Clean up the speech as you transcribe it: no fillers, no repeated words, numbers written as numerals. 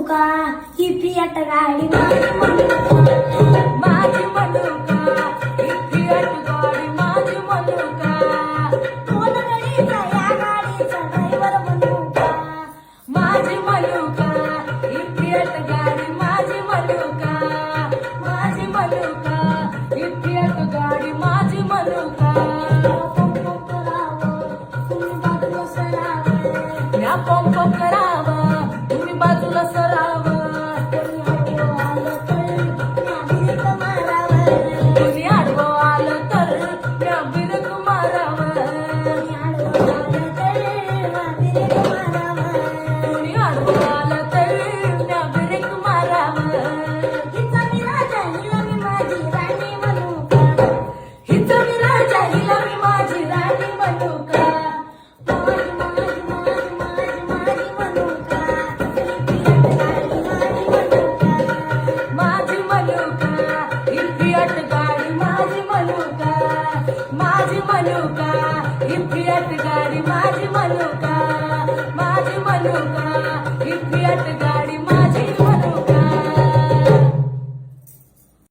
मनुका ही फियाट गाडी माझी मनुका ही फियाट गाडी माझी मनुका कोण गाडीचा या गाडीचा ड्रायव्हर मनुका माझी मनुका ही फियाट गाडी माझी मनुका ही फियाट गाडी माझी मनुका पंप करावा तुम्ही बाजूला सरावा कोणी आडवं आलं तर त्या बिरक मारावं कोणी आडवं आलं तर त्या बिरक मारावं हिचा मी राजा हिला मी माझी राणी मनुका हिचा मी राजा हिला मी माझी राणी मनुका माझी मनुका ही फियाट गाडी माझी मनुका ही फियाट गाडी माझी मनुका